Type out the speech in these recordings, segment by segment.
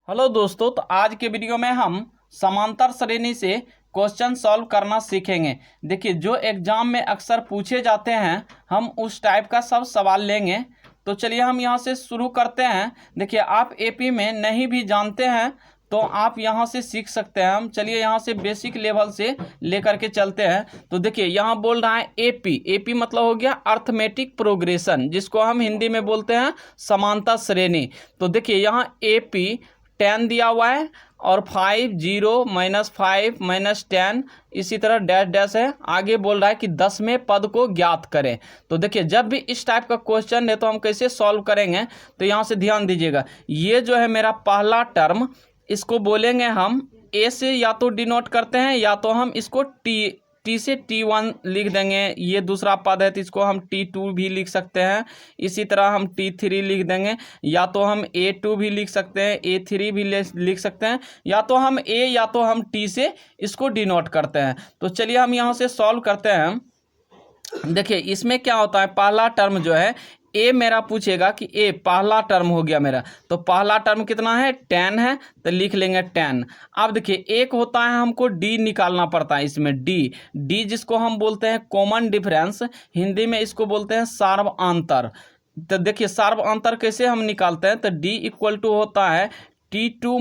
Hello दोस्तों, तो आज के वीडियो में हम समांतर श्रेणी से क्वेश्चन सॉल्व करना सीखेंगे। देखिए, जो एग्जाम में अक्सर पूछे जाते हैं हम उस टाइप का सब सवाल लेंगे। तो चलिए हम यहां से शुरू करते हैं। देखिए, आप एपी में नहीं भी जानते हैं तो आप यहां से सीख सकते हैं। हम चलिए यहां से बेसिक लेवल से लेकर के चलते हैं। तो देखिए, यहां बोल रहा है एपी। एपी मतलब हो गया अर्थमेटिक प्रोग्रेशन, जिसको हम हिंदी में बोलते हैं समांतर श्रेणी। तो देखिए, यहाँ एपी 10 दिया हुआ है और 5 0 -5 -10 इसी तरह डैश डैश है। आगे बोल रहा है कि 10वें पद को ज्ञात करें। तो देखिए, जब भी इस टाइप का क्वेश्चन है तो हम कैसे सॉल्व करेंगे, तो यहाँ से ध्यान दीजिएगा। ये जो है मेरा पहला टर्म, इसको बोलेंगे हम ए से या तो डिनोट करते हैं या तो हम इसको टी से T1 लिख देंगे। ये दूसरा पद है तो इसको हम T2 भी लिख सकते हैं। इसी तरह हम T3 लिख देंगे, या तो हम A2 भी लिख सकते हैं, A3 भी लिख सकते हैं, या तो हम A या तो हम T से इसको डिनोट करते हैं। तो चलिए हम यहाँ से सॉल्व करते हैं। देखिए, इसमें क्या होता है, पहला टर्म जो है ए मेरा पूछेगा कि ए पहला टर्म हो गया मेरा। तो पहला टर्म कितना है, 10 है, तो लिख लेंगे 10। अब देखिए, एक होता है हमको डी निकालना पड़ता है। इसमें डी जिसको हम बोलते हैं कॉमन डिफरेंस, हिंदी में इसको बोलते हैं सार्वअंतर। तो देखिए, सार्वअंतर कैसे हम निकालते हैं, तो डी इक्वल टू होता है T2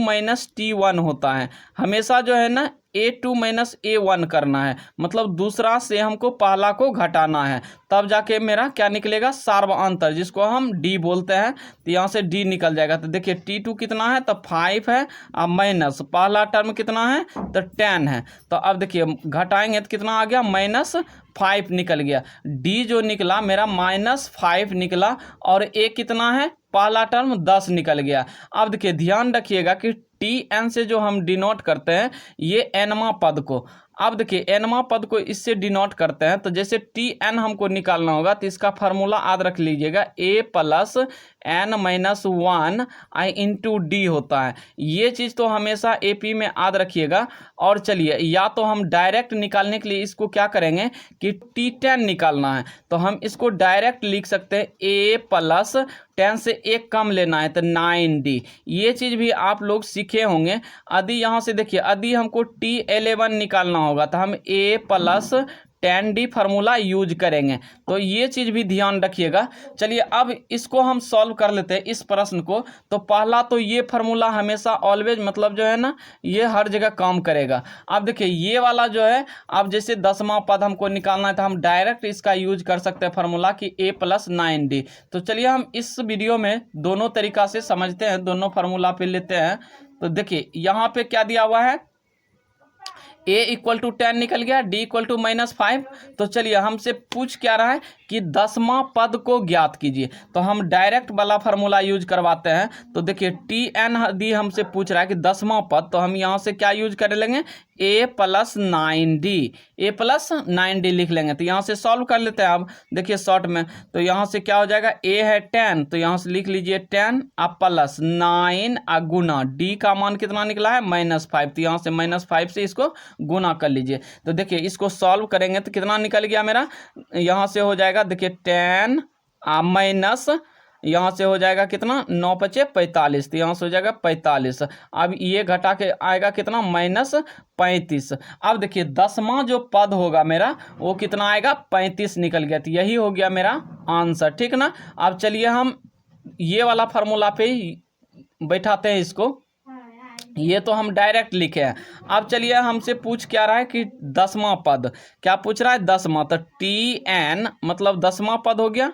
- T1 होता है। हमेशा जो है ना A2 - A1 करना है, मतलब दूसरा से हमको पहला को घटाना है, तब जाके मेरा क्या निकलेगा, सार्वअंतर, जिसको हम D बोलते हैं। तो यहाँ से D निकल जाएगा। तो देखिए, T2 कितना है, तो 5 है, अब माइनस पहला टर्म कितना है, तो 10 है। तो अब देखिए घटाएंगे तो कितना आ गया, -5 निकल गया। D जो निकला मेरा -5 निकला, और A कितना है, पहला टर्म 10 निकल गया। अब देखिए ध्यान रखिएगा कि Tn से जो हम डिनोट करते हैं ये nवां पद को। अब देखिए nवां पद को इससे डिनोट करते हैं, तो जैसे Tn हमको निकालना होगा तो इसका फार्मूला याद रख लीजिएगा, A + n-1 I × D होता है। ये चीज़ तो हमेशा AP में याद रखिएगा। और चलिए, या तो हम डायरेक्ट निकालने के लिए इसको क्या करेंगे कि T10 निकालना है, तो हम इसको डायरेक्ट लिख सकते हैं A + 10 से एक कम लेना है तो 9D। ये चीज़ भी आप लोग सीखे होंगे। यदि यहाँ से देखिए, यदि हमको T11 निकालना होगा तो हम A + 10D फार्मूला यूज करेंगे। तो ये चीज़ भी ध्यान रखिएगा। चलिए अब इसको हम सॉल्व कर लेते हैं इस प्रश्न को। तो पहला तो ये फार्मूला हमेशा ऑलवेज मतलब जो है ना, ये हर जगह काम करेगा। अब देखिए, ये वाला जो है, अब जैसे 10वां पद हमको निकालना है तो हम डायरेक्ट इसका यूज कर सकते हैं फार्मूला कि A + 9D। तो चलिए हम इस वीडियो में दोनों तरीका से समझते हैं, दोनों फार्मूला पे लेते हैं। तो देखिए यहाँ पे क्या दिया हुआ है, A = 10 निकल गया, D = -5। तो चलिए हमसे पूछ क्या रहा है कि 10वां पद को ज्ञात कीजिए। तो हम डायरेक्ट वाला फार्मूला यूज करवाते हैं। तो देखिए, Tn दी हमसे पूछ रहा है कि 10वां पद, तो हम यहाँ से क्या यूज कर लेंगे, A + 9D। A + 9D लिख लेंगे। तो यहाँ से सॉल्व कर लेते हैं। अब देखिए शॉर्ट में, तो यहाँ से क्या हो जाएगा, A है 10, तो यहाँ से लिख लीजिए 10 अब + 9 गुना D का मान कितना निकला है, -5। तो यहाँ से -5 से इसको गुना कर लीजिए। तो देखिए इसको सॉल्व करेंगे तो कितना निकल गया मेरा, यहाँ से हो जाएगा देखिए 10 माइनस, यहाँ से हो जाएगा कितना, 9 × 5 = 45। तो यहाँ से हो जाएगा 45। अब ये घटा के आएगा कितना, -35। अब देखिए 10वां जो पद होगा मेरा वो कितना आएगा, 35 निकल गया। तो यही हो गया मेरा आंसर, ठीक ना। अब चलिए हम ये वाला फार्मूला पे ही बैठाते हैं इसको। ये तो हम डायरेक्ट लिखे हैं। अब चलिए हमसे पूछ क्या रहा है कि 10वां पद, क्या पूछ रहा है, 10वां। तो Tn मतलब 10वां पद हो गया,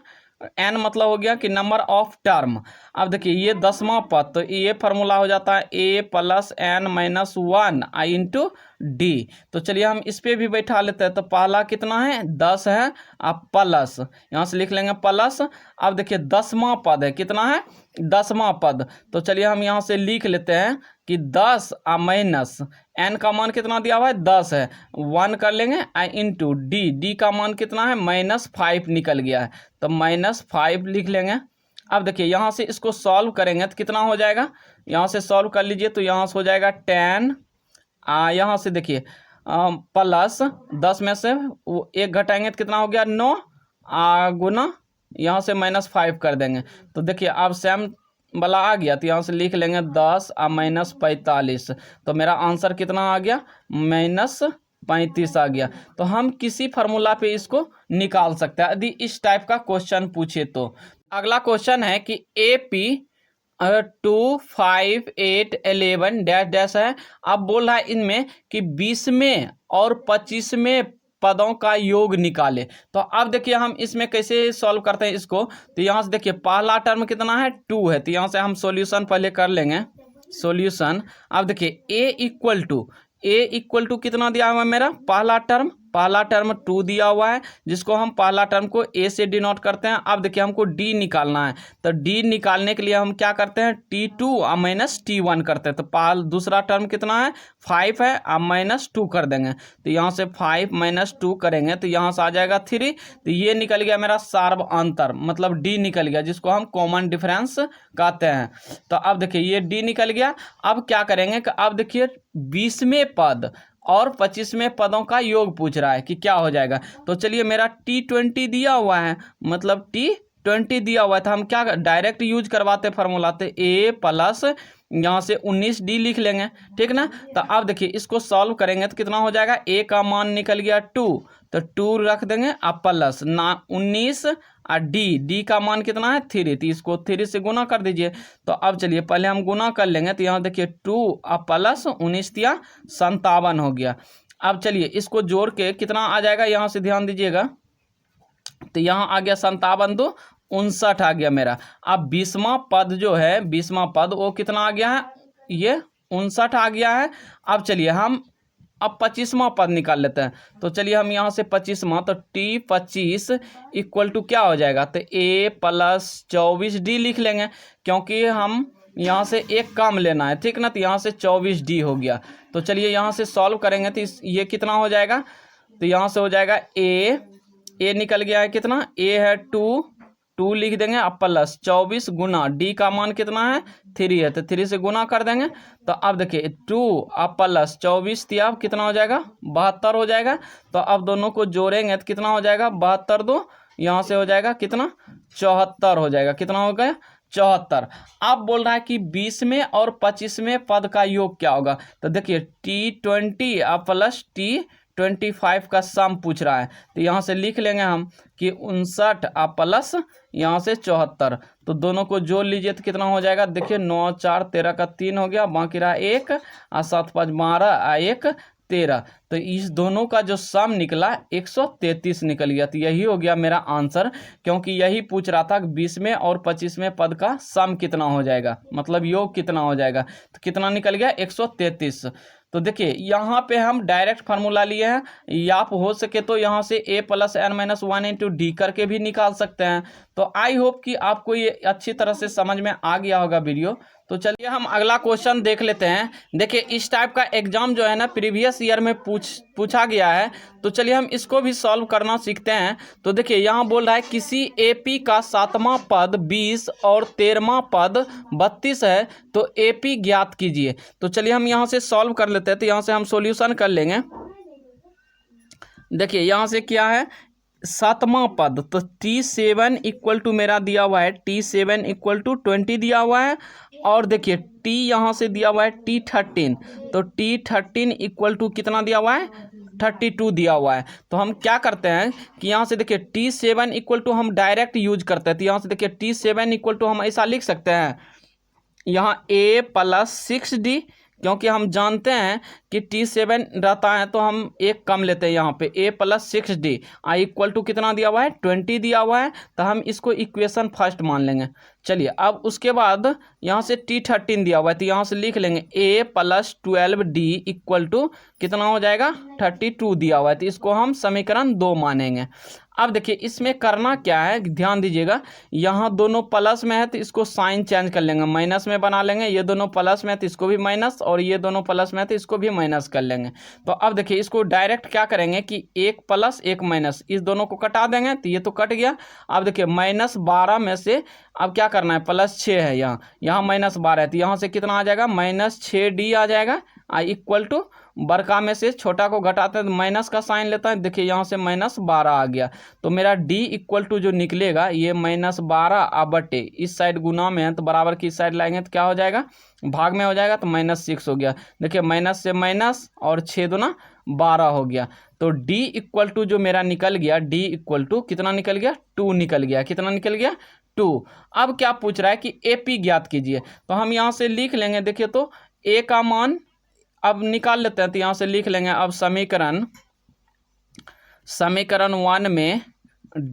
n मतलब हो गया कि नंबर ऑफ टर्म। अब देखिए ये 10वां पद, तो ये फार्मूला हो जाता है A + n-1 I × D। तो चलिए हम इस पे भी बैठा लेते हैं। तो पहला कितना है, 10 है, अब प्लस, यहाँ से लिख लेंगे प्लस। अब देखिए 10वां पद है, कितना है, 10वां पद। तो चलिए हम यहाँ से लिख लेते हैं कि 10 माइनस n का मान कितना दिया हुआ है, 10 है, 1 कर लेंगे I × D का मान कितना है, -5 निकल गया है। तो -5 लिख लेंगे। अब देखिए यहाँ से इसको सॉल्व करेंगे तो कितना हो जाएगा, यहाँ से सॉल्व कर लीजिए। तो यहाँ से हो जाएगा 10, यहाँ से देखिए प्लस 10 में से वो 1 घटाएंगे तो कितना हो गया, 9 गुना यहाँ से -5 कर देंगे। तो देखिए अब सेम वाला आ गया तो यहाँ से लिख लेंगे 10 और -45। तो मेरा आंसर कितना आ गया, -35 आ गया। तो हम किसी फार्मूला पे इसको निकाल सकते हैं यदि इस टाइप का क्वेश्चन पूछे तो। अगला क्वेश्चन है कि AP 2, 5, 8, 11 डैश डैश है। अब बोल रहा है इनमें कि 20वें और 25वें पदों का योग निकाले। तो अब देखिए हम इसमें कैसे सॉल्व करते हैं इसको। तो यहाँ से देखिए पहला टर्म कितना है, 2 है। तो यहाँ से हम सॉल्यूशन पहले कर लेंगे, सॉल्यूशन। अब देखिए ए इक्वल टू कितना दिया हुआ है मेरा, पहला टर्म 2 दिया हुआ है, जिसको हम पहला टर्म को ए से डिनोट करते हैं। अब देखिए हमको डी निकालना है, तो डी निकालने के लिए हम क्या करते हैं, T2 और -T1 करते हैं। तो दूसरा टर्म कितना है, 5 है और -2 कर देंगे। तो यहाँ से 5 - 2 करेंगे तो यहाँ से आ जाएगा 3। तो ये निकल गया मेरा सार्व अंतर, मतलब डी निकल गया, जिसको हम कॉमन डिफरेंस कहते हैं। तो अब देखिए ये डी निकल गया। अब क्या करेंगे कि अब देखिए 20वें पद और 25वें पदों का योग पूछ रहा है कि क्या हो जाएगा। तो चलिए मेरा T20 दिया हुआ है, मतलब T20 दिया हुआ है, तो हम क्या डायरेक्ट यूज करवाते फार्मूला, तो A प्लस यहाँ से 19D लिख लेंगे, ठीक ना। तो अब देखिए इसको सॉल्व करेंगे तो कितना हो जाएगा, A का मान निकल गया 2, तो 2 रख देंगे और प्लस ना 19 और डी का मान कितना है 3, तो इसको 3 से गुना कर दीजिए। तो अब चलिए पहले हम गुना कर लेंगे, तो यहाँ देखिए 2 और प्लस 19 या 57 हो गया। अब चलिए इसको जोड़ के कितना आ जाएगा, यहाँ से ध्यान दीजिएगा, तो यहाँ आ गया 57 2 59 आ गया मेरा। अब 20वां पद जो है, 20वां पद वो कितना आ गया है, ये 59 आ गया है। अब चलिए हम अब 25वां पद निकाल लेते हैं। तो चलिए हम यहाँ से 25वां, तो T25 इक्वल टू क्या हो जाएगा, तो A प्लस 24D लिख लेंगे, क्योंकि हम यहाँ से एक काम लेना है, ठीक ना। तो यहाँ से 24D हो गया। तो चलिए यहाँ से सॉल्व करेंगे तो ये कितना हो जाएगा, तो यहाँ से हो जाएगा A निकल गया है कितना, A है 2 लिख देंगे, अब प्लस 24 गुना डी का मान कितना है 3 है, तो 3 से गुना कर देंगे। तो अब देखिए 2 अब प्लस 24 थी, अब कितना हो जाएगा 72 हो जाएगा। तो अब दोनों को जोड़ेंगे तो कितना हो जाएगा 72 2 यहाँ से हो जाएगा कितना 74 हो जाएगा, कितना हो गया 74। अब बोल रहा है कि 20वें और 25वें पद का योग क्या होगा। तो देखिए T20 अब प्लस T25 का सम पूछ रहा है। तो यहाँ से लिख लेंगे हम कि 59 और प्लस यहाँ से 74, तो दोनों को जोड़ लीजिए तो कितना हो जाएगा, देखिए 9 4 13 का 3 हो गया, बाकी रहा 1 और 7 5 12 और 1 13। तो इस दोनों का जो सम निकला 133 निकल गया। तो यही हो गया मेरा आंसर, क्योंकि यही पूछ रहा था कि 20वें और 25वें पद का सम कितना हो जाएगा, मतलब योग कितना हो जाएगा। तो कितना निकल गया 133। तो देखिए यहाँ पे हम डायरेक्ट फार्मूला लिए हैं, या आप हो सके तो यहाँ से A plus n-1 into D करके भी निकाल सकते हैं। तो आई होप कि आपको ये अच्छी तरह से समझ में आ गया होगा वीडियो। तो चलिए हम अगला क्वेश्चन देख लेते हैं। देखिए इस टाइप का एग्जाम जो है ना प्रीवियस ईयर में पूछा गया है, तो चलिए हम इसको भी सॉल्व करना सीखते हैं। तो देखिए यहाँ बोल रहा है किसी AP का 7वां पद 20 और 13वां पद 32 है, तो AP ज्ञात कीजिए। तो चलिए हम यहाँ से सॉल्व कर लेते हैं। तो यहाँ से हम सॉल्यूशन कर लेंगे। देखिए यहाँ से क्या है 7वां पद, तो T7 इक्वल टू मेरा दिया हुआ है, T7 इक्वल टू 20 दिया हुआ है। और देखिए T यहाँ से दिया हुआ है T13, तो T13 इक्वल टू कितना दिया हुआ है 32 दिया हुआ है। तो हम क्या करते हैं कि यहाँ से देखिए T7 इक्वल टू हम डायरेक्ट यूज करते हैं। तो यहाँ से देखिए T7 इक्वल टू हम ऐसा लिख सकते हैं, यहाँ A प्लस 6D, क्योंकि हम जानते हैं कि T7 रहता है तो हम एक कम लेते हैं, यहाँ पे A plus 6D equal to कितना दिया हुआ है 20 दिया हुआ है। तो हम इसको इक्वेशन फर्स्ट मान लेंगे। चलिए अब उसके बाद यहाँ से T13 दिया हुआ है, तो यहाँ से लिख लेंगे A plus 12D equal to कितना हो जाएगा 32 दिया हुआ है, तो इसको हम समीकरण 2 मानेंगे। अब देखिए इसमें करना क्या है, ध्यान दीजिएगा, यहाँ दोनों प्लस में है तो इसको साइन चेंज कर लेंगे, माइनस में बना लेंगे। ये दोनों प्लस में है तो इसको भी माइनस, और ये दोनों प्लस में है तो इसको भी माइनस कर लेंगे। तो अब देखिए इसको डायरेक्ट क्या करेंगे कि 1 प्लस 1 माइनस, इस दोनों को कटा देंगे, तो ये तो कट गया। अब देखिए -12 में से अब क्या करना है, +6 है, यहाँ -12 है, तो यहाँ से कितना आ जाएगा -6D आ जाएगा। इक्वल टू बड़का में से छोटा को घटाते हैं तो माइनस का साइन लेता है। देखिए यहाँ से -12 आ गया, तो मेरा d इक्वल टू जो निकलेगा ये -12 बटे इस साइड गुना में है तो बराबर की इस साइड लाएंगे तो क्या हो जाएगा, भाग में हो जाएगा तो -6 हो गया। देखिए माइनस से माइनस और 6 दूना 12 हो गया। तो d इक्वल टू जो मेरा निकल गया, d इक्वल टू कितना निकल गया, 2 निकल गया। कितना निकल गया, 2। अब क्या पूछ रहा है कि AP ज्ञात कीजिए, तो हम यहाँ से लिख लेंगे। देखिए तो a का मान अब निकाल लेते हैं, तो यहाँ से लिख लेंगे। अब समीकरण 1 में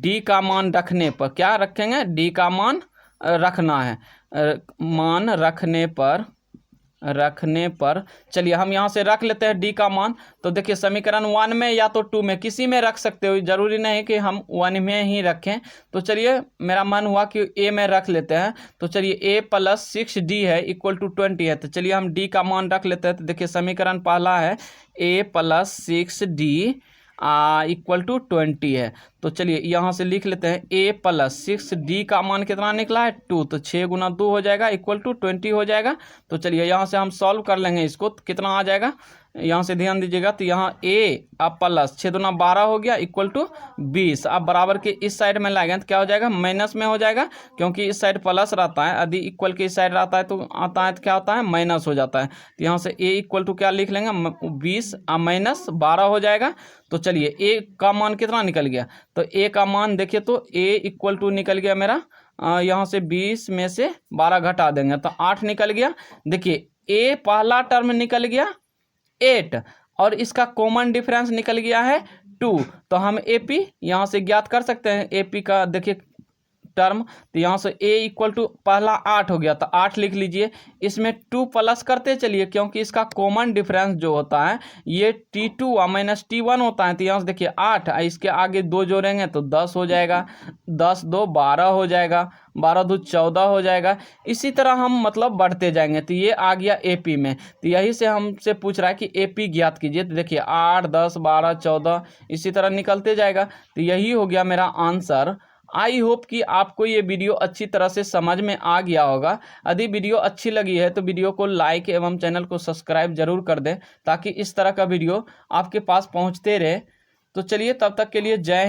d का मान रखने पर क्या रखेंगे, d का मान रखना है, मान रखने पर चलिए हम यहाँ से रख लेते हैं d का मान। तो देखिए समीकरण 1 में या तो 2 में किसी में रख सकते हो, जरूरी नहीं कि हम 1 में ही रखें। तो चलिए मेरा मन हुआ कि a में रख लेते हैं। तो चलिए a + 6d है इक्वल टू 20 है, तो चलिए हम d का मान रख लेते हैं। तो देखिए समीकरण पहला है a + 6d इक्वल टू 20 है। तो चलिए यहाँ से लिख लेते हैं a + 6d का मान कितना निकला है, 2। तो 6 × 2 हो जाएगा इक्वल टू 20 हो जाएगा। तो चलिए यहाँ से हम सॉल्व कर लेंगे इसको, तो कितना आ जाएगा, यहाँ से ध्यान दीजिएगा। तो यहाँ a प्लस 6 दूना 12 हो गया इक्वल टू 20। अब बराबर के इस साइड में लाएंगे तो क्या हो जाएगा, माइनस में हो जाएगा, क्योंकि इस साइड प्लस रहता है, यदि इक्वल के इस साइड रहता है तो आता है तो क्या होता है, माइनस हो जाता है। तो यहाँ से a इक्वल टू क्या लिख लेंगे, 20 -12 हो जाएगा। तो चलिए a का मान कितना निकल गया, तो a का मान देखिए तो a इक्वल टू निकल गया मेरा, यहाँ से 20 में से 12 घटा देंगे तो 8 निकल गया। देखिए a पहला टर्म निकल गया 8 और इसका कॉमन डिफरेंस निकल गया है 2। तो हम AP यहाँ से ज्ञात कर सकते हैं, AP का देखिए टर्म। तो यहाँ से a इक्वल टू पहला 8 हो गया, तो 8 लिख लीजिए। इसमें 2 प्लस करते चलिए, क्योंकि इसका कॉमन डिफरेंस जो होता है ये T2 - T1 होता है। तो यहाँ से देखिए 8, इसके आगे 2 जोड़ेंगे तो 10 हो जाएगा, 10 2 12 हो जाएगा, 12 2 14 हो जाएगा। इसी तरह हम मतलब बढ़ते जाएंगे। तो ये आ गया AP में। तो यही से हमसे पूछ रहा है कि AP ज्ञात कीजिए। तो देखिए 8 10 12 14 इसी तरह निकलते जाएगा। तो यही हो गया मेरा आंसर। आई होप कि आपको ये वीडियो अच्छी तरह से समझ में आ गया होगा। यदि वीडियो अच्छी लगी है तो वीडियो को लाइक एवं चैनल को सब्सक्राइब जरूर कर दें, ताकि इस तरह का वीडियो आपके पास पहुंचते रहे। तो चलिए तब तक के लिए जय हिंद।